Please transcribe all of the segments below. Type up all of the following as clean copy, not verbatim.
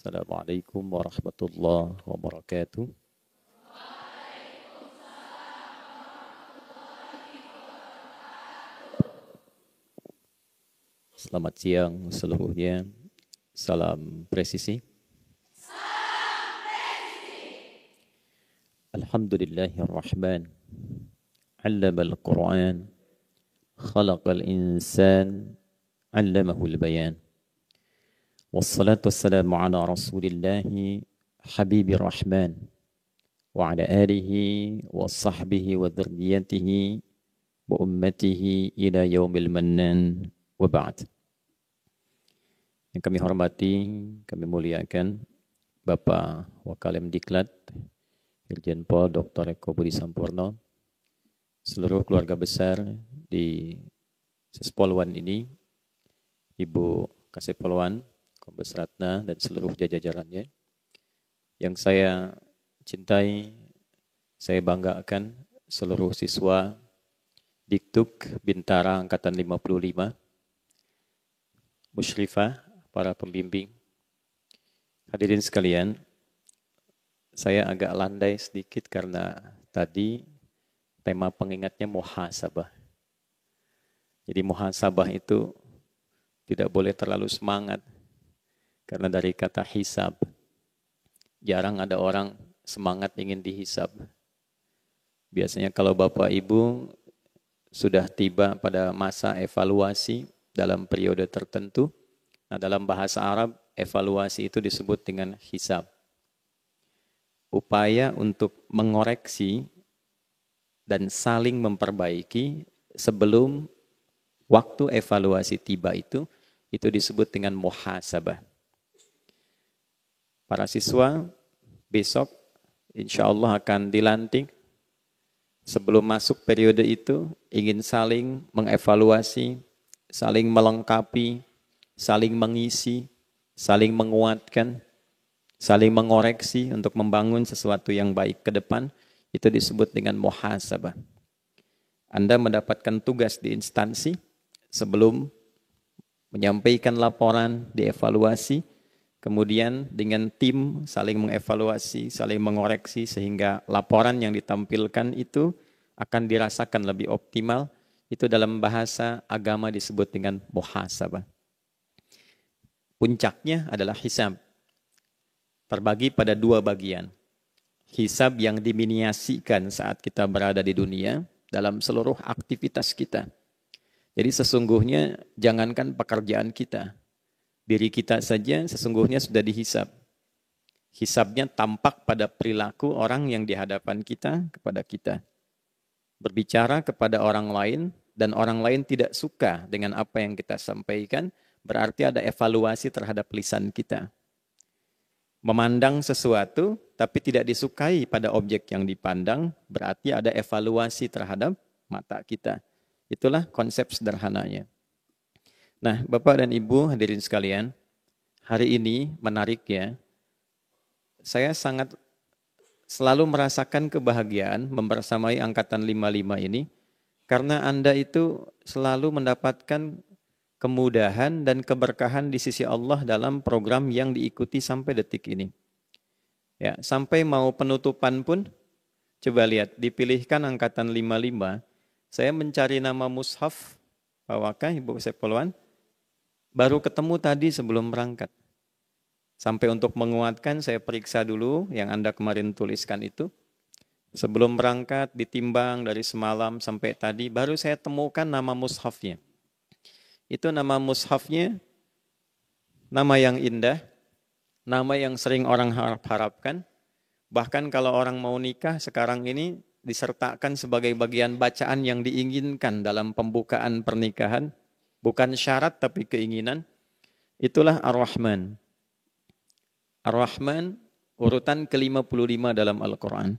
Assalamualaikum warahmatullahi wabarakatuh. Selamat siang seluruhnya. Salam presisi. Alhamdulillahirrahman. Allamal Qur'an. Khalaqal insan. Allamahul bayan. Wassalatu wassalamu ala rasulillahi habibir rahman. Wa ala alihi wa sahbihi wa dhurriyyatihi wa ummatihi ila yaumil mannan wa ba'd. Yang kami hormati, kami muliakan Bapak Wakalim Diklat, Irjen Pol Dr. Eko Budi Sampurno, seluruh keluarga besar di Sespolwan ini, Ibu Kasepolwan, Kombes Ratna, dan seluruh jajarannya, yang saya cintai, saya banggakan seluruh siswa Diktuk Bintara Angkatan 55, Musyrifah, para pembimbing. Hadirin sekalian, saya agak landai sedikit karena tadi tema pengingatnya muhasabah. Jadi muhasabah itu tidak boleh terlalu semangat, karena dari kata hisab, jarang ada orang semangat ingin dihisab. Biasanya kalau Bapak Ibu sudah tiba pada masa evaluasi dalam periode tertentu, nah dalam bahasa Arab, evaluasi itu disebut dengan hisab. Upaya untuk mengoreksi dan saling memperbaiki sebelum waktu evaluasi tiba itu disebut dengan muhasabah. Para siswa besok insya Allah akan dilantik. Sebelum masuk periode itu ingin saling mengevaluasi, saling melengkapi, saling mengisi, saling menguatkan, saling mengoreksi untuk membangun sesuatu yang baik ke depan. Itu disebut dengan muhasabah. Anda mendapatkan tugas di instansi sebelum menyampaikan laporan, dievaluasi, kemudian dengan tim saling mengevaluasi, saling mengoreksi sehingga laporan yang ditampilkan itu akan dirasakan lebih optimal. Itu dalam bahasa agama disebut dengan muhasabah. Puncaknya adalah hisab. Terbagi pada dua bagian. Hisab yang diminiasikan saat kita berada di dunia dalam seluruh aktivitas kita. Jadi sesungguhnya jangankan pekerjaan kita, diri kita saja sesungguhnya sudah dihisab. Hisabnya tampak pada perilaku orang yang di hadapan kita kepada kita. Berbicara kepada orang lain dan orang lain tidak suka dengan apa yang kita sampaikan, berarti ada evaluasi terhadap lisan kita. Memandang sesuatu tapi tidak disukai pada objek yang dipandang, berarti ada evaluasi terhadap mata kita. Itulah konsep sederhananya. Nah, Bapak dan Ibu hadirin sekalian, hari ini menarik ya. Saya sangat selalu merasakan kebahagiaan membersamai Angkatan 55 ini, karena Anda itu selalu mendapatkan kemudahan dan keberkahan di sisi Allah dalam program yang diikuti sampai detik ini. Ya, sampai mau penutupan pun, coba lihat, dipilihkan Angkatan 55, saya mencari nama mushaf, Pak Waka, Ibu Sepolwan, baru ketemu tadi sebelum berangkat. Sampai untuk menguatkan saya periksa dulu yang Anda kemarin tuliskan itu. Sebelum berangkat ditimbang dari semalam sampai tadi baru saya temukan nama mushafnya. Itu nama mushafnya, nama yang indah, nama yang sering orang harap-harapkan. Bahkan kalau orang mau nikah sekarang ini disertakan sebagai bagian bacaan yang diinginkan dalam pembukaan pernikahan. Bukan syarat tapi keinginan. Itulah Ar-Rahman. Ar-Rahman urutan ke-55 dalam Al-Quran.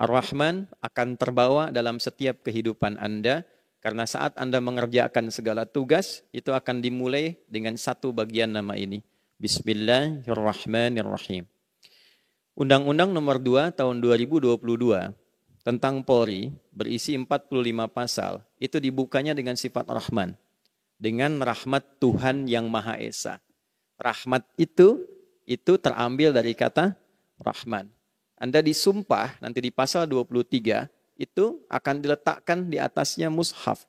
Ar-Rahman akan terbawa dalam setiap kehidupan Anda. Karena saat Anda mengerjakan segala tugas, itu akan dimulai dengan satu bagian nama ini. Bismillahirrahmanirrahim. Undang-Undang nomor 2 tahun 2022 tentang Polri berisi 45 pasal. Itu dibukanya dengan sifat Rahman. Dengan rahmat Tuhan yang Maha Esa. Rahmat itu itu terambil dari kata Rahman. Anda disumpah nanti di pasal 23 itu akan diletakkan di atasnya mushaf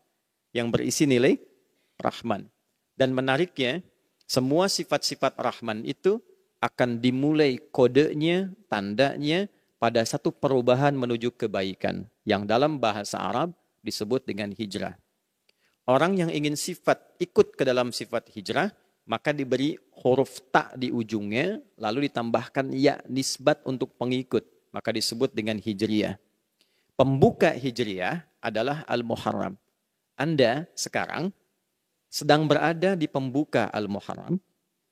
yang berisi nilai Rahman. Dan menariknya, semua sifat-sifat Rahman itu akan dimulai kodenya, tandanya pada satu perubahan menuju kebaikan yang dalam bahasa Arab disebut dengan hijrah. Orang yang ingin ikut ke dalam sifat hijrah, maka diberi huruf ta di ujungnya, lalu ditambahkan ya nisbat untuk pengikut, maka disebut dengan hijriyah. Pembuka hijriyah adalah Al-Muharram. Anda sekarang sedang berada di pembuka Al-Muharram,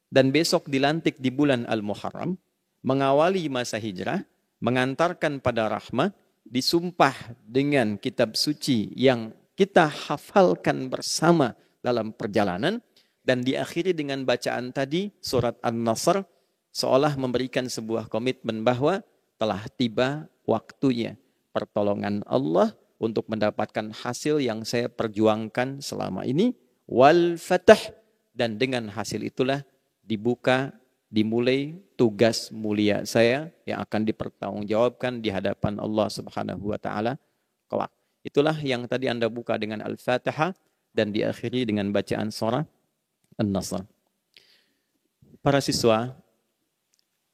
dan besok dilantik di bulan Al-Muharram, mengawali masa hijrah, mengantarkan pada rahmat, disumpah dengan kitab suci yang kita hafalkan bersama dalam perjalanan, dan diakhiri dengan bacaan tadi, surat An-Nasr, seolah memberikan sebuah komitmen bahwa telah tiba waktunya pertolongan Allah untuk mendapatkan hasil yang saya perjuangkan selama ini, wal fatah, dan dengan hasil itulah dimulai tugas mulia saya yang akan dipertanggungjawabkan di hadapan Allah Subhanahu wa taala kelak. Itulah yang tadi Anda buka dengan Al-Fatihah dan diakhiri dengan bacaan surah An-Nasr. Para siswa,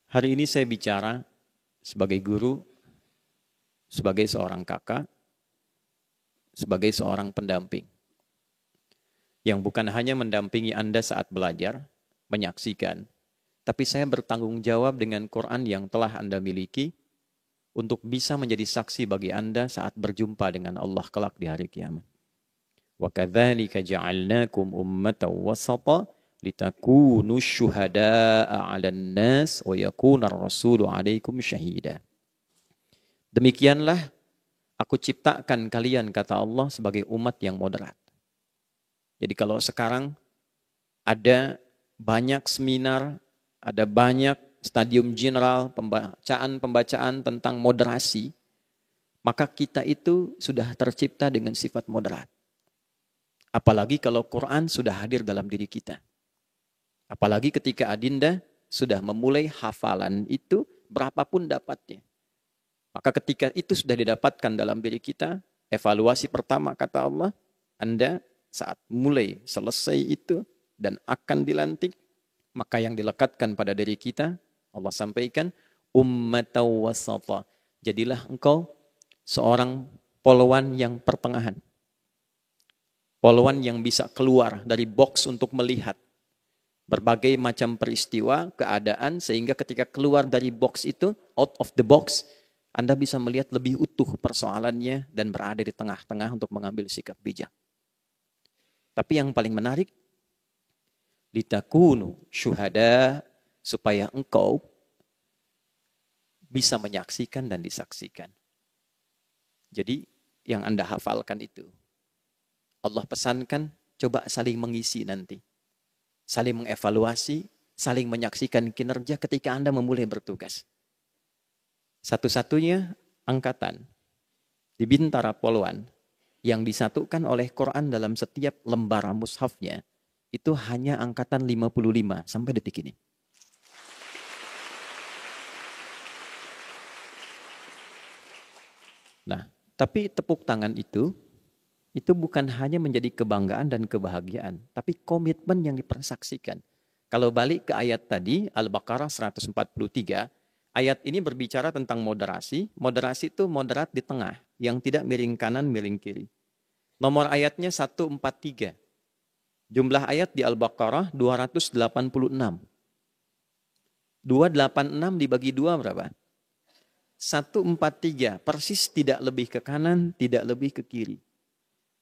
hari ini saya bicara sebagai guru, sebagai seorang kakak, sebagai seorang pendamping. Yang bukan hanya mendampingi Anda saat belajar, menyaksikan, tapi saya bertanggung jawab dengan Quran yang telah Anda miliki untuk bisa menjadi saksi bagi Anda saat berjumpa dengan Allah kelak di hari kiamat. Wa kadzalika ja'alnakum ummatan wasata litakunu syuhada'a 'alan nas wa yakuna ar-rasulu 'alaikum syahida. Demikianlah aku ciptakan kalian, kata Allah, sebagai umat yang moderat. Jadi kalau sekarang ada banyak seminar, ada banyak stadium general, pembacaan tentang moderasi, maka kita itu sudah tercipta dengan sifat moderat. Apalagi kalau Quran sudah hadir dalam diri kita. Apalagi ketika Adinda sudah memulai hafalan itu, berapapun dapatnya. Maka ketika itu sudah didapatkan dalam diri kita, evaluasi pertama kata Allah, Anda saat mulai selesai itu dan akan dilantik, maka yang dilekatkan pada diri kita, Allah sampaikan, ummatan wasata. Jadilah engkau seorang poluan yang pertengahan. Poluan yang bisa keluar dari box untuk melihat berbagai macam peristiwa, keadaan, sehingga ketika keluar dari box itu, out of the box, Anda bisa melihat lebih utuh persoalannya dan berada di tengah-tengah untuk mengambil sikap bijak. Tapi yang paling menarik, litakunu syuhada, supaya engkau bisa menyaksikan dan disaksikan. Jadi yang Anda hafalkan itu, Allah pesankan, coba saling mengisi nanti. Saling mengevaluasi, saling menyaksikan kinerja ketika Anda memulai bertugas. Satu-satunya angkatan di Bintara Poluan yang disatukan oleh Quran dalam setiap lembar mushafnya, itu hanya angkatan 55 sampai detik ini. Nah, tapi tepuk tangan itu bukan hanya menjadi kebanggaan dan kebahagiaan, tapi komitmen yang dipersaksikan. Kalau balik ke ayat tadi, Al-Baqarah 143, ayat ini berbicara tentang moderasi. Moderasi itu moderat di tengah, yang tidak miring kanan, miring kiri. Nomor ayatnya 143. Jumlah ayat di Al-Baqarah 286. 286 dibagi 2 berapa? 143, persis tidak lebih ke kanan, tidak lebih ke kiri.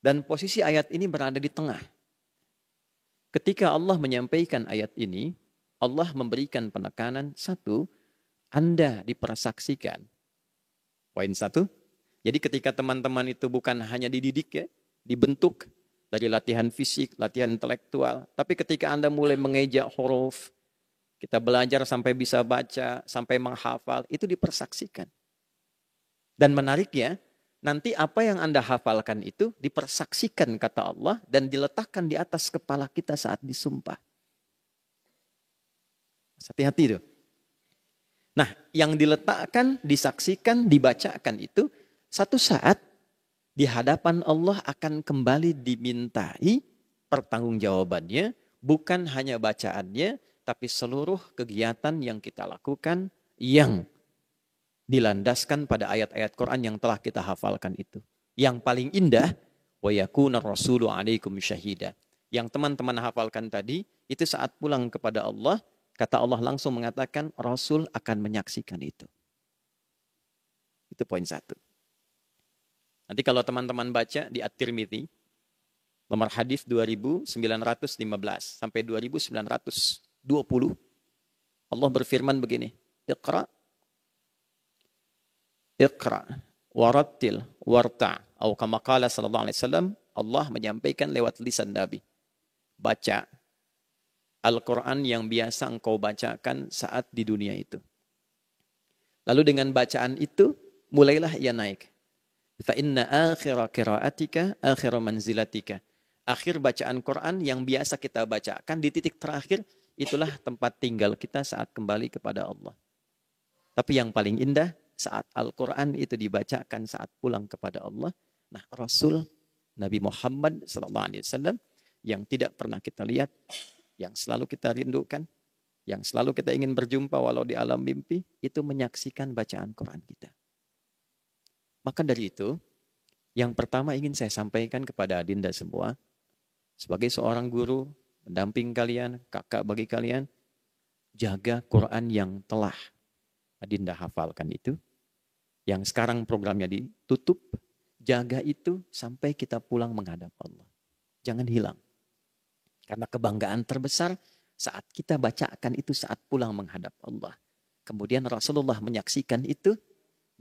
Dan posisi ayat ini berada di tengah. Ketika Allah menyampaikan ayat ini, Allah memberikan penekanan, satu, Anda dipersaksikan. Poin satu, jadi ketika teman-teman itu bukan hanya dididik ya, dibentuk dari latihan fisik, latihan intelektual, tapi ketika Anda mulai mengejak huruf, kita belajar sampai bisa baca, sampai menghafal, itu dipersaksikan. Dan menariknya, nanti apa yang Anda hafalkan itu dipersaksikan kata Allah dan diletakkan di atas kepala kita saat disumpah. Hati-hati tuh. Nah, yang diletakkan, disaksikan, dibacakan itu satu saat di hadapan Allah akan kembali dimintai pertanggungjawabannya, bukan hanya bacaannya, tapi seluruh kegiatan yang kita lakukan yang dilandaskan pada ayat-ayat Quran yang telah kita hafalkan itu. Yang paling indah, wa yakuna rasulu alaikum syahida. Yang teman-teman hafalkan tadi, itu saat pulang kepada Allah, kata Allah langsung mengatakan, Rasul akan menyaksikan itu. Itu poin satu. Nanti kalau teman-teman baca di At-Tirmidzi, nomor hadis 2915 sampai 2920, Allah berfirman begini, Iqra, Iqra, warattil, warta' atau kama qala sallallahu alaihi wasallam, Allah menyampaikan lewat lisan Nabi. Baca Al-Quran yang biasa engkau bacakan saat di dunia itu. Lalu dengan bacaan itu, mulailah ia naik. Fa inna akhira qiraatika akhira manzilatika. Akhir bacaan Quran yang biasa kita bacakan di titik terakhir, itulah tempat tinggal kita saat kembali kepada Allah. Tapi yang paling indah, saat Al-Quran itu dibacakan saat pulang kepada Allah. Nah, Rasul Nabi Muhammad SAW yang tidak pernah kita lihat, yang selalu kita rindukan, yang selalu kita ingin berjumpa walau di alam mimpi, itu menyaksikan bacaan Quran kita. Maka dari itu, yang pertama ingin saya sampaikan kepada adinda semua, sebagai seorang guru, pendamping kalian, kakak bagi kalian, jaga Quran yang telah adinda hafalkan itu, yang sekarang programnya ditutup, jaga itu sampai kita pulang menghadap Allah. Jangan hilang. Karena kebanggaan terbesar saat kita bacakan itu saat pulang menghadap Allah. Kemudian Rasulullah menyaksikan itu,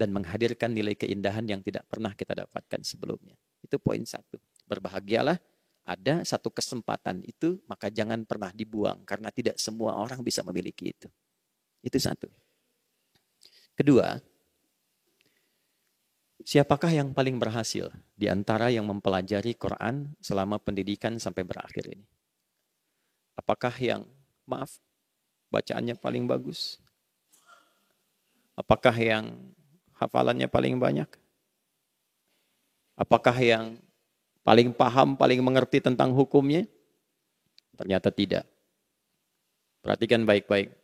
dan menghadirkan nilai keindahan yang tidak pernah kita dapatkan sebelumnya. Itu poin satu. Berbahagialah, ada satu kesempatan itu, maka jangan pernah dibuang, karena tidak semua orang bisa memiliki itu. Itu satu. Kedua, siapakah yang paling berhasil di antara yang mempelajari Quran selama pendidikan sampai berakhir ini? Apakah yang, bacaannya paling bagus? Apakah yang hafalannya paling banyak? Apakah yang paling paham, paling mengerti tentang hukumnya? Ternyata tidak. Perhatikan baik-baik.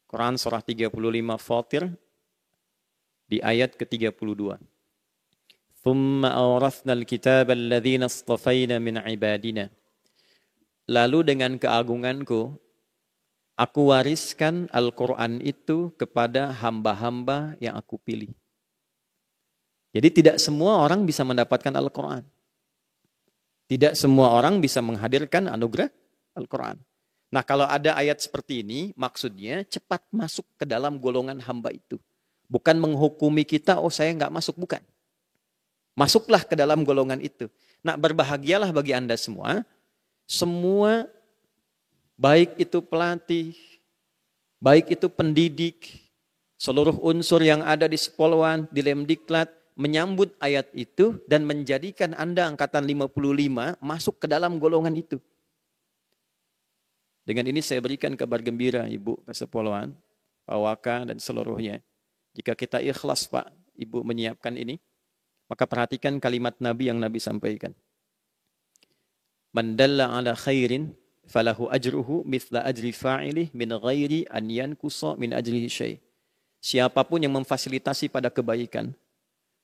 Quran surah 35 Fatir di ayat ke-32. ثُمَّ أَوْرَثْنَا الْكِتَابَ الَّذِينَ اصْطَفَيْنَا مِنْ عِبَادِنَا. Lalu dengan keagunganku, aku wariskan Al-Quran itu kepada hamba-hamba yang aku pilih. Jadi tidak semua orang bisa mendapatkan Al-Quran. Tidak semua orang bisa menghadirkan anugerah Al-Quran. Nah, kalau ada ayat seperti ini, maksudnya cepat masuk ke dalam golongan hamba itu. Bukan menghukumi kita, oh saya nggak masuk, bukan. Masuklah ke dalam golongan itu. Nah, berbahagialah bagi Anda semua baik itu pelatih, baik itu pendidik, seluruh unsur yang ada di Sepolwan, di Lemdiklat, menyambut ayat itu dan menjadikan Anda angkatan 55 masuk ke dalam golongan itu. Dengan ini saya berikan kabar gembira Ibu Kesepolwan, Pak Waka dan seluruhnya. Jika kita ikhlas Pak, Ibu menyiapkan ini, maka perhatikan kalimat Nabi yang Nabi sampaikan. Man dalla ala khairin falahu ajruhu mithla ajri fa'ilih min ghairi an yankusa min ajrihi syai'. Siapapun yang memfasilitasi pada kebaikan,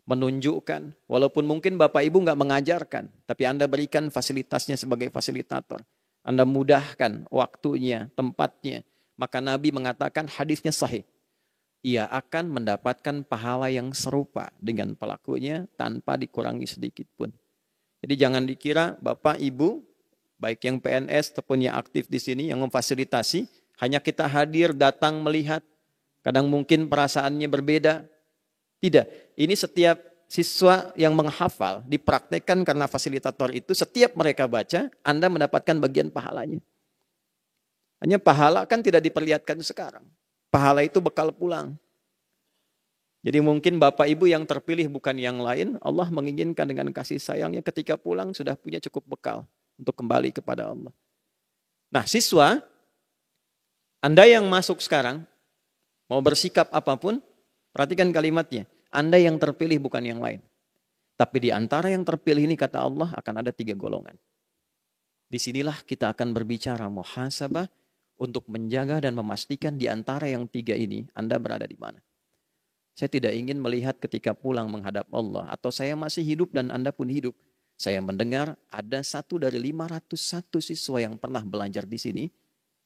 menunjukkan, walaupun mungkin Bapak Ibu nggak mengajarkan, tapi Anda berikan fasilitasnya sebagai fasilitator. Anda mudahkan waktunya, tempatnya. Maka Nabi mengatakan hadisnya sahih. Ia akan mendapatkan pahala yang serupa dengan pelakunya tanpa dikurangi sedikit pun. Jadi jangan dikira Bapak Ibu, baik yang PNS ataupun yang aktif di sini, yang memfasilitasi, hanya kita hadir, datang, melihat. Kadang mungkin perasaannya berbeda. Tidak, ini setiap siswa yang menghafal, dipraktekkan karena fasilitator itu, setiap mereka baca, Anda mendapatkan bagian pahalanya. Hanya pahala kan tidak diperlihatkan sekarang. Pahala itu bekal pulang. Jadi mungkin Bapak Ibu yang terpilih bukan yang lain, Allah menginginkan dengan kasih sayangnya ketika pulang sudah punya cukup bekal untuk kembali kepada Allah. Nah siswa, Anda yang masuk sekarang, Mau bersikap apapun, perhatikan kalimatnya. Anda yang terpilih bukan yang lain. Tapi di antara yang terpilih ini kata Allah akan ada 3 golongan. Disinilah kita akan berbicara muhasabah untuk menjaga dan memastikan di antara yang 3 ini Anda berada di mana. Saya tidak ingin melihat ketika pulang menghadap Allah atau saya masih hidup dan Anda pun hidup. Saya mendengar ada 1 dari 501 siswa yang pernah belajar di sini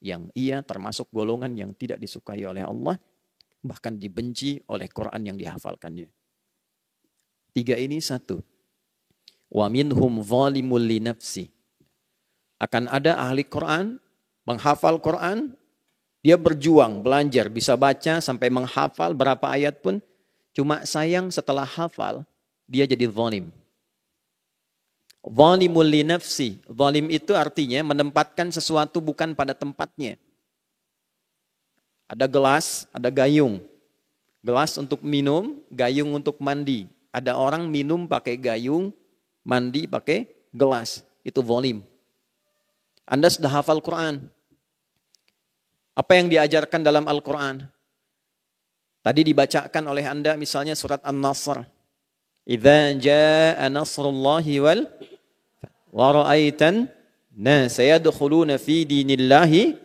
yang ia termasuk golongan yang tidak disukai oleh Allah, bahkan dibenci oleh Quran yang dihafalkannya. 3 ini 1. Wa minhum zalimul li nafsi. Akan ada ahli Quran, menghafal Quran, dia berjuang, belajar, bisa baca sampai menghafal berapa ayat pun. Cuma sayang setelah hafal, dia jadi zalim. Zalimul li nafsi. Zalim itu artinya menempatkan sesuatu bukan pada tempatnya. Ada gelas, ada gayung. Gelas untuk minum, gayung untuk mandi. Ada orang minum pakai gayung, mandi pakai gelas. Itu zalim. Anda sudah hafal Quran. Apa yang diajarkan dalam Al-Quran? Tadi dibacakan oleh Anda misalnya surat An-Nasr. Idza jaa nasrullahi wal wa ra'aitan nasa yadkhuluna fi dinillahi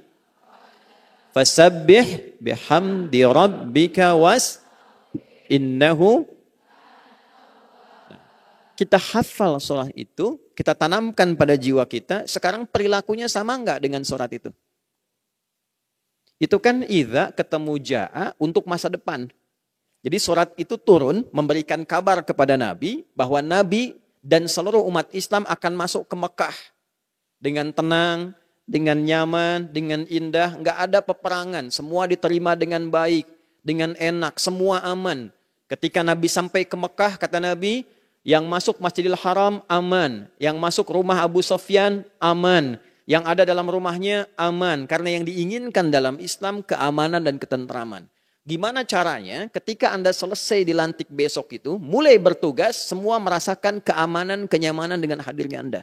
fasabbih bihamdi rabbika was innahu. Kita hafal surah itu, kita tanamkan pada jiwa kita, sekarang perilakunya sama enggak dengan surat itu? Itu kan idza ketemu jaa untuk masa depan. Jadi surat itu turun memberikan kabar kepada Nabi bahwa Nabi dan seluruh umat Islam akan masuk ke Mekah dengan tenang, dengan nyaman, dengan indah, enggak ada peperangan, semua diterima dengan baik, dengan enak, semua aman. Ketika Nabi sampai ke Mekah, kata Nabi, yang masuk Masjidil Haram aman, yang masuk rumah Abu Sufyan aman, yang ada dalam rumahnya aman. Karena yang diinginkan dalam Islam keamanan dan ketentraman. Gimana caranya ketika Anda selesai dilantik besok itu, mulai bertugas, semua merasakan keamanan, kenyamanan dengan hadirnya Anda.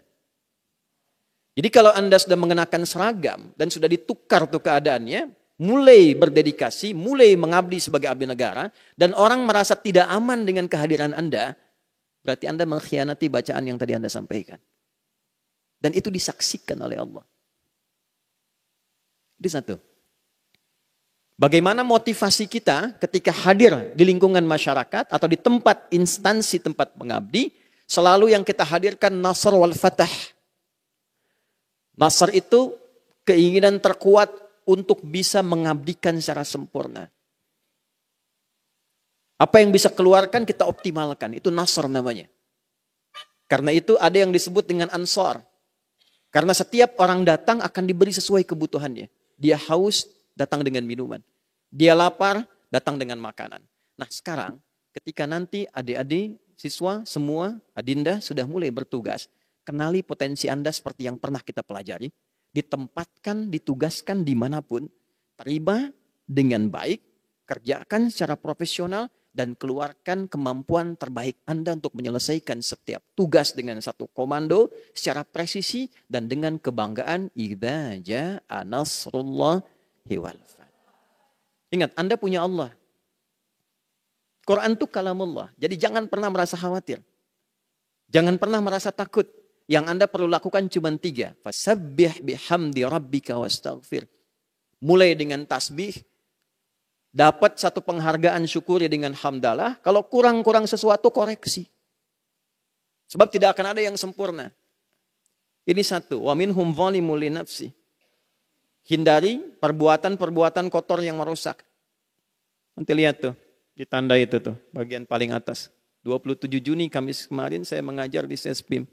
Jadi kalau Anda sudah mengenakan seragam dan sudah ditukar tuh keadaannya, mulai berdedikasi, mulai mengabdi sebagai abdi negara, dan orang merasa tidak aman dengan kehadiran Anda, berarti Anda mengkhianati bacaan yang tadi Anda sampaikan. Dan itu disaksikan oleh Allah. Itu 1. Bagaimana motivasi kita ketika hadir di lingkungan masyarakat atau di tempat instansi tempat mengabdi, selalu yang kita hadirkan nasr wal fatah. Nasr itu keinginan terkuat untuk bisa mengabdikan secara sempurna. Apa yang bisa keluarkan kita optimalkan. Itu nasr namanya. Karena itu ada yang disebut dengan ansar. Karena setiap orang datang akan diberi sesuai kebutuhannya. Dia haus, datang dengan minuman. Dia lapar, datang dengan makanan. Nah sekarang ketika nanti adik-adik, siswa, semua, adinda sudah mulai bertugas. Kenali potensi Anda seperti yang pernah kita pelajari. Ditempatkan, ditugaskan dimanapun. Terima dengan baik, kerjakan secara profesional, dan keluarkan kemampuan terbaik Anda untuk menyelesaikan setiap tugas dengan satu komando secara presisi dan dengan kebanggaan. Idza jaa nasrullahi wal fath. Ingat, Anda punya Allah. Quran itu kalamullah. Jadi jangan pernah merasa khawatir. Jangan pernah merasa takut. Yang Anda perlu lakukan cuma 3. Fasabbih bihamdi rabbika wastaghfir. Mulai dengan tasbih. Dapat satu penghargaan syukuri dengan hamdalah. Kalau kurang-kurang sesuatu, koreksi. Sebab tidak akan ada yang sempurna. Ini 1. Wa minhum zalimul li nafsi. Hindari perbuatan-perbuatan kotor yang merusak. Nanti lihat tuh. Di tanda itu tuh. Bagian paling atas. 27 Juni Kamis kemarin saya mengajar di Sespim.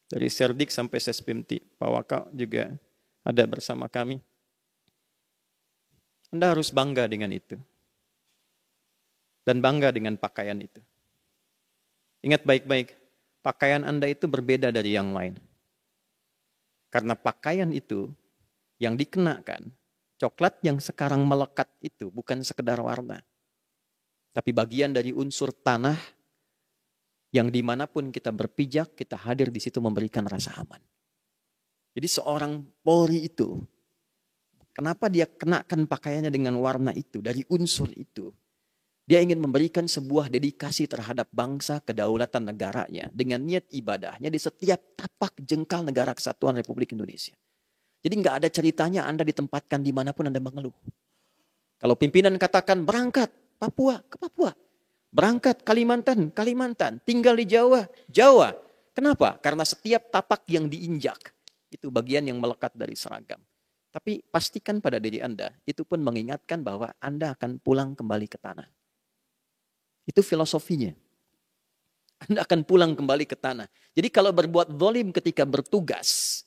Dari Serdik sampai Sespim T. Pak Waka juga ada bersama kami. Anda harus bangga dengan itu. Dan bangga dengan pakaian itu. Ingat baik-baik, pakaian Anda itu berbeda dari yang lain. Karena pakaian itu yang dikenakan, coklat yang sekarang melekat itu bukan sekedar warna. Tapi bagian dari unsur tanah yang dimanapun kita berpijak, kita hadir di situ memberikan rasa aman. Jadi seorang Polri itu Kenapa dia kenakan pakaiannya dengan warna itu, dari unsur itu? Dia ingin memberikan sebuah dedikasi terhadap bangsa kedaulatan negaranya dengan niat ibadahnya di setiap tapak jengkal negara kesatuan Republik Indonesia. Jadi nggak ada ceritanya Anda ditempatkan dimanapun Anda mengeluh. Kalau pimpinan katakan berangkat Papua, ke Papua. Berangkat Kalimantan, Kalimantan. Tinggal di Jawa, Jawa. Kenapa? Karena setiap tapak yang diinjak, itu bagian yang melekat dari seragam. Tapi pastikan pada diri Anda, itu pun mengingatkan bahwa Anda akan pulang kembali ke tanah. Itu filosofinya. Anda akan pulang kembali ke tanah. Jadi kalau berbuat zalim ketika bertugas,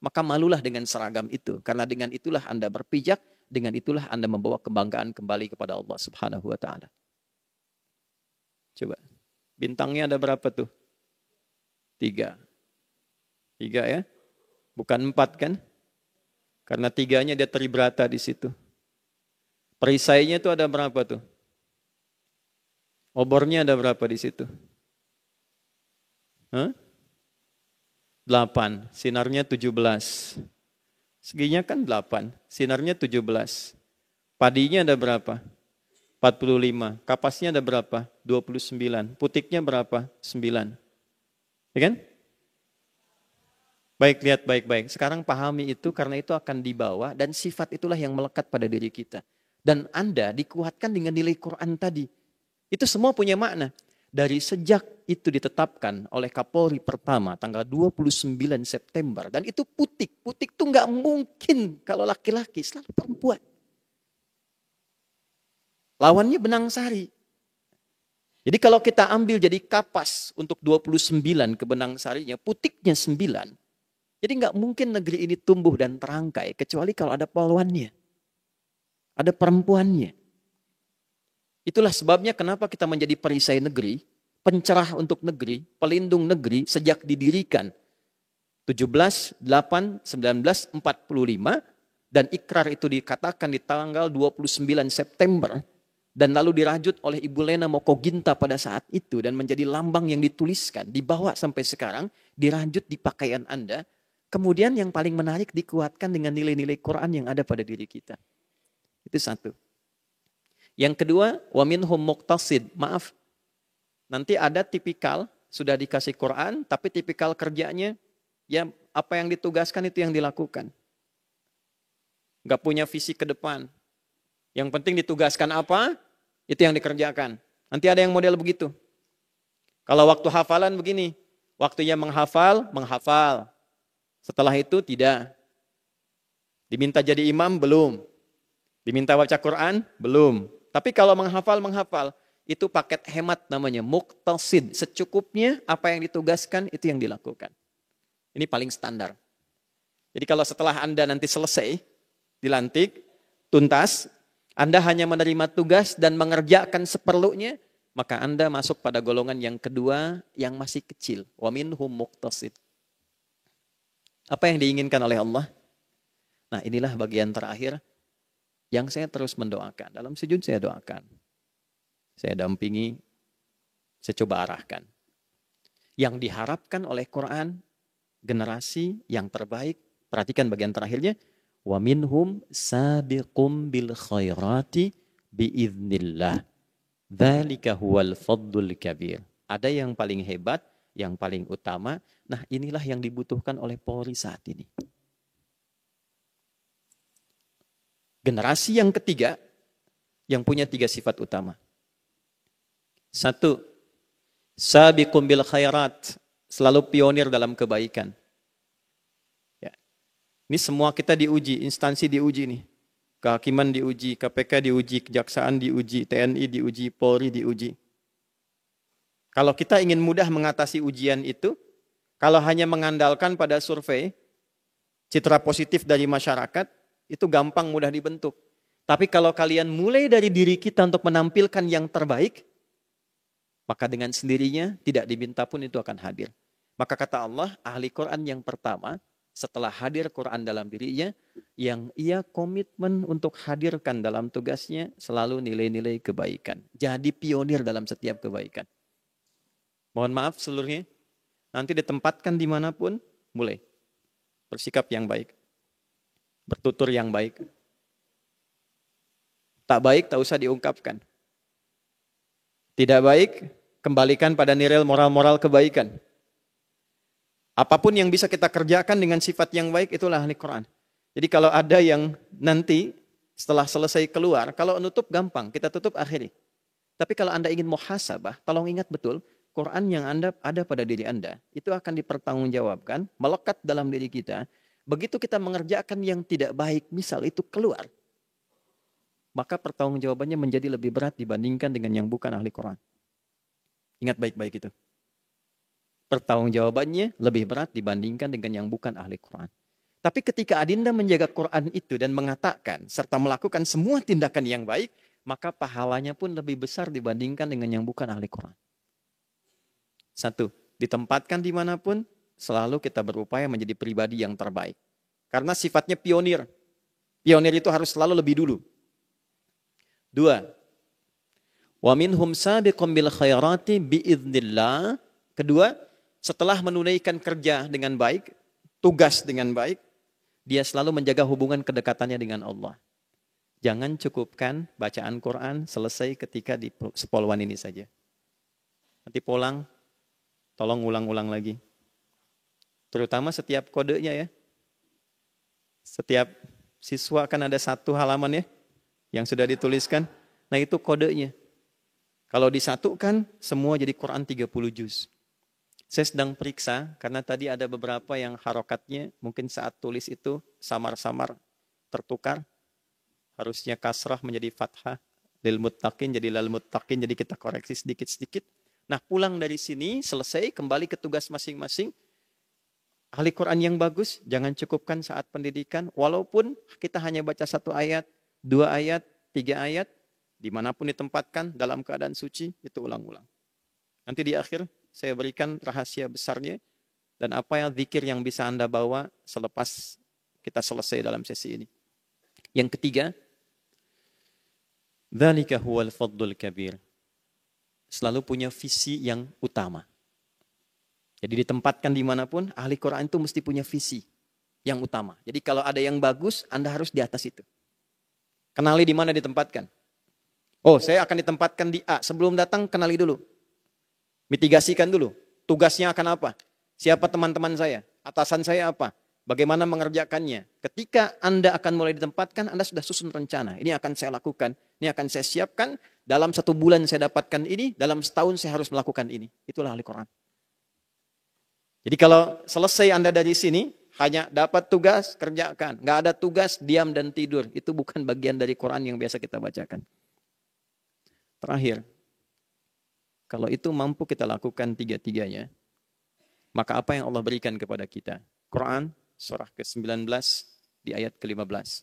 maka malulah dengan seragam itu. Karena dengan itulah Anda berpijak, dengan itulah Anda membawa kebanggaan kembali kepada Allah Subhanahu wa Ta'ala. Coba, bintangnya ada berapa tuh? 3. 3 ya? Bukan 4 kan? Karena 3-nya dia tribrata di situ. Perisainya itu ada berapa tuh? Obornya ada berapa di situ? 8. Sinarnya 17. Seginya kan 8. Sinarnya 17. Padinya ada berapa? 45. Kapasnya ada berapa? 29. Putiknya berapa? 9. Ya kan? Baik, lihat baik-baik. Sekarang pahami itu karena itu akan dibawa dan sifat itulah yang melekat pada diri kita. Dan Anda dikuatkan dengan nilai Quran tadi. Itu semua punya makna. Dari sejak itu ditetapkan oleh Kapolri pertama tanggal 29 September. Dan itu putik. Putik itu nggak mungkin kalau laki-laki, selalu perempuan. Lawannya benang sari. Jadi kalau kita ambil jadi kapas untuk 29 ke benang sarinya, putiknya 9. Jadi nggak mungkin negeri ini tumbuh dan terangkai kecuali kalau ada polwannya. Ada perempuannya. Itulah sebabnya kenapa kita menjadi perisai negeri, pencerah untuk negeri, pelindung negeri sejak didirikan 17/8/1945 dan ikrar itu dikatakan di tanggal 29 September dan lalu dirajut oleh Ibu Lena Mokoginta pada saat itu dan menjadi lambang yang dituliskan, dibawa sampai sekarang, dirajut di pakaian Anda. Kemudian yang paling menarik dikuatkan dengan nilai-nilai Quran yang ada pada diri kita. Itu satu. Yang kedua, wa minhum muqtasid. Maaf, nanti ada tipikal, sudah dikasih Quran, tapi tipikal kerjanya, ya apa yang ditugaskan itu yang dilakukan. Gak punya visi ke depan. Yang penting ditugaskan apa, itu yang dikerjakan. Nanti ada yang model begitu. Kalau waktu hafalan begini, waktunya menghafal, menghafal. Setelah itu tidak. Diminta jadi imam, belum. Diminta baca Quran, belum. Tapi kalau menghafal, itu paket hemat namanya, muqtasid. Secukupnya apa yang ditugaskan, itu yang dilakukan. Ini paling standar. Jadi kalau setelah Anda nanti selesai, dilantik, tuntas, Anda hanya menerima tugas dan mengerjakan seperlunya, maka Anda masuk pada golongan yang kedua yang masih kecil. Wa minhum muqtasid. Apa yang diinginkan oleh Allah? Nah, inilah bagian terakhir yang saya terus mendoakan. Dalam sujud saya doakan. Saya dampingi, saya coba arahkan. Yang diharapkan oleh Quran, generasi yang terbaik, perhatikan bagian terakhirnya, wa minhum sabiqum bil khairati biiznillah. Dzalika huwal fadlul kabir. Ada yang paling hebat, yang paling utama. Nah, inilah yang dibutuhkan oleh Polri saat ini. Generasi yang ketiga yang punya 3 sifat utama. 1, sabiqum bil khairat, selalu pionir dalam kebaikan. Ya. Ini semua kita diuji, instansi diuji nih. Kehakiman diuji, KPK diuji, Kejaksaan diuji, TNI diuji, Polri diuji. Kalau kita ingin mudah mengatasi ujian itu, kalau hanya mengandalkan pada survei, citra positif dari masyarakat, itu gampang mudah dibentuk. Tapi kalau kalian mulai dari diri kita untuk menampilkan yang terbaik, maka dengan sendirinya tidak diminta pun itu akan hadir. Maka kata Allah, ahli Quran yang pertama, setelah hadir Quran dalam dirinya, yang ia komitmen untuk hadirkan dalam tugasnya selalu nilai-nilai kebaikan. Jadi pionir dalam setiap kebaikan. Mohon maaf seluruhnya, nanti ditempatkan dimanapun, mulai bersikap yang baik. bertutur yang baik. Tak baik tak usah diungkapkan. Tidak baik, kembalikan pada nilai moral-moral kebaikan. Apapun yang bisa kita kerjakan dengan sifat yang baik, itulah ahli Quran. Jadi kalau ada yang nanti setelah selesai keluar, kalau nutup gampang, kita tutup akhiri. Tapi kalau Anda ingin muhasabah, tolong ingat betul, Quran yang Anda ada pada diri Anda, itu akan dipertanggungjawabkan, melekat dalam diri kita. Begitu kita mengerjakan yang tidak baik, misal itu keluar, maka pertanggungjawabannya menjadi lebih berat dibandingkan dengan yang bukan ahli Quran. Ingat baik-baik itu. Pertanggungjawabannya lebih berat dibandingkan dengan yang bukan ahli Quran. Tapi ketika Adinda menjaga Quran itu dan mengatakan serta melakukan semua tindakan yang baik, maka pahalanya pun lebih besar dibandingkan dengan yang bukan ahli Quran. Satu, ditempatkan dimanapun, selalu kita berupaya menjadi pribadi yang terbaik. Karena sifatnya pionir. Pionir itu harus selalu lebih dulu. Dua, wa minhum sabiqun bil khairati biiznillah. Kedua, setelah menunaikan kerja dengan baik, tugas dengan baik, dia selalu menjaga hubungan kedekatannya dengan Allah. Jangan cukupkan bacaan Quran selesai ketika di sepoluan ini saja. Nanti pulang, tolong ulang-ulang lagi. Terutama setiap kodenya ya. Setiap siswa kan ada satu halaman ya, yang sudah dituliskan. Nah itu kodenya. Kalau disatukan, semua jadi Quran 30 juz. Saya sedang periksa, karena tadi ada beberapa yang harokatnya, mungkin saat tulis itu samar-samar tertukar. Harusnya kasrah menjadi fathah, lil muttaqin jadi lal muttaqin, jadi kita koreksi sedikit-sedikit. Nah pulang dari sini, selesai, kembali ke tugas masing-masing. Ahli Quran yang bagus, jangan cukupkan saat pendidikan, walaupun kita hanya baca 1 ayat, 2 ayat, 3 ayat, dimanapun ditempatkan dalam keadaan suci, itu ulang-ulang. Nanti di akhir, saya berikan rahasia besarnya, dan apa yang zikir yang bisa Anda bawa selepas kita selesai dalam sesi ini. Yang ketiga, dzalika huwal fadlul kabir. Selalu punya visi yang utama. Jadi ditempatkan dimanapun, ahli Quran itu mesti punya visi yang utama. Jadi kalau ada yang bagus, Anda harus di atas itu. Kenali di mana ditempatkan. Oh, saya akan ditempatkan di A. Sebelum datang, kenali dulu. Mitigasikan dulu. Tugasnya akan apa? Siapa teman-teman saya? Atasan saya apa? Bagaimana mengerjakannya? Ketika Anda akan mulai ditempatkan, Anda sudah susun rencana. Ini akan saya lakukan. Ini akan saya siapkan. Dalam 1 bulan saya dapatkan ini. Dalam setahun saya harus melakukan ini. Itulah ahli Quran. Jadi kalau selesai Anda dari sini, hanya dapat tugas, kerjakan. Nggak ada tugas, diam dan tidur. Itu bukan bagian dari Quran yang biasa kita bacakan. Terakhir, kalau itu mampu kita lakukan 3-3-nya, maka apa yang Allah berikan kepada kita? Quran, surah ke-19, di ayat ke-15.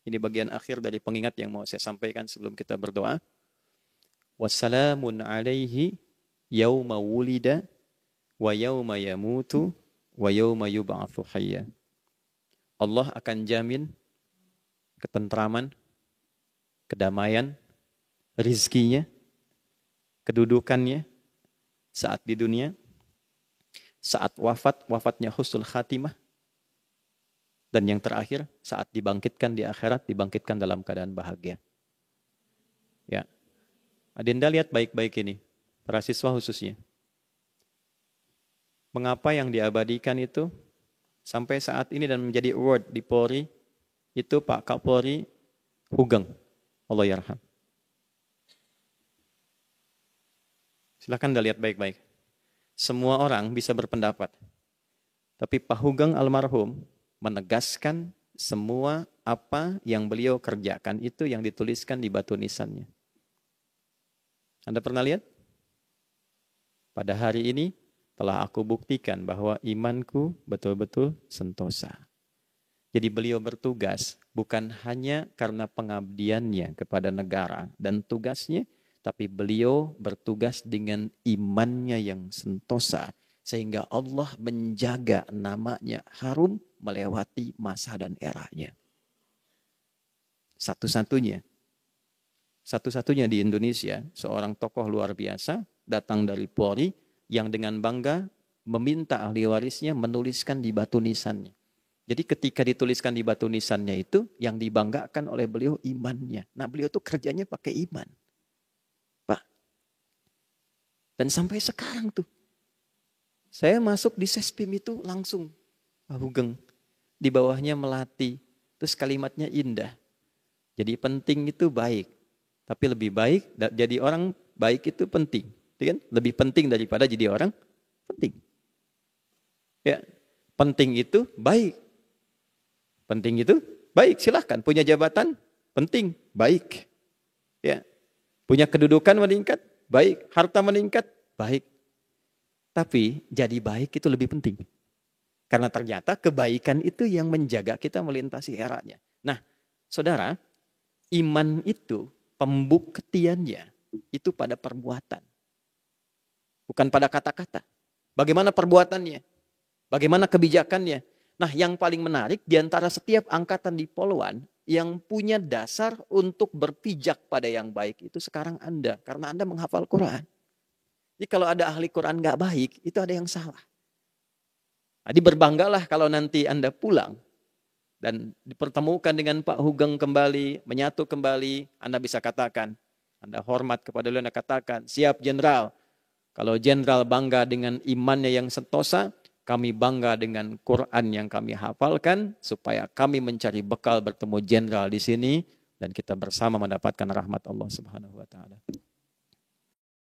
Ini bagian akhir dari pengingat yang mau saya sampaikan sebelum kita berdoa. Wassalamun alaihi yauma wulida wa yauma yamutu wa yauma yub'atsu hayya. Allah akan jamin ketentraman, kedamaian, rizkinya, kedudukannya saat di dunia, saat wafatnya husnul khatimah, dan yang terakhir saat dibangkitkan di akhirat, dibangkitkan dalam keadaan bahagia. Ya, Adinda lihat baik-baik ini, para siswa khususnya. Mengapa yang diabadikan itu sampai saat ini dan menjadi award di Polri, itu Pak Kapolri Hugeng, Allah yarham. Silakan Anda lihat baik-baik. Semua orang bisa berpendapat. Tapi Pak Hugeng almarhum menegaskan semua apa yang beliau kerjakan itu yang dituliskan di batu nisannya. Anda pernah lihat? Pada hari ini telah aku buktikan bahwa imanku betul-betul sentosa. Jadi beliau bertugas bukan hanya karena pengabdiannya kepada negara dan tugasnya, tapi beliau bertugas dengan imannya yang sentosa. Sehingga Allah menjaga namanya harum melewati masa dan eranya. Satu-satunya di Indonesia, seorang tokoh luar biasa datang dari Polri yang dengan bangga meminta ahli warisnya menuliskan di batu nisannya. Jadi ketika dituliskan di batu nisannya itu, yang dibanggakan oleh beliau imannya. Nah beliau tuh kerjanya pakai iman. Pak. Dan sampai sekarang tuh, saya masuk di Sespim itu langsung, Pak Hugeng. Di bawahnya Melati. Terus kalimatnya indah. Jadi penting itu baik. Tapi lebih baik, jadi orang baik itu penting. Kan? Lebih penting daripada jadi orang penting. Ya, penting itu baik. Penting itu baik, silahkan. Punya jabatan, penting, baik. Ya, punya kedudukan meningkat, baik. Harta meningkat, baik. Tapi jadi baik itu lebih penting. Karena ternyata kebaikan itu yang menjaga kita melintasi eranya. Nah, saudara, iman itu pembuktiannya itu pada perbuatan. Bukan pada kata-kata. Bagaimana perbuatannya? Bagaimana kebijakannya? Nah, yang paling menarik di antara setiap angkatan di Poluan yang punya dasar untuk berpijak pada yang baik itu sekarang Anda. Karena Anda menghafal Quran. Jadi kalau ada ahli Quran nggak baik, itu ada yang salah. Jadi berbanggalah kalau nanti Anda pulang dan dipertemukan dengan Pak Hugeng kembali, menyatu kembali, Anda bisa katakan, Anda hormat kepada beliau, Anda katakan, siap jenderal. Kalau jenderal bangga dengan imannya yang sentosa, kami bangga dengan Quran yang kami hafalkan, supaya kami mencari bekal bertemu jenderal di sini, dan kita bersama mendapatkan rahmat Allah Subhanahu wa Ta'ala.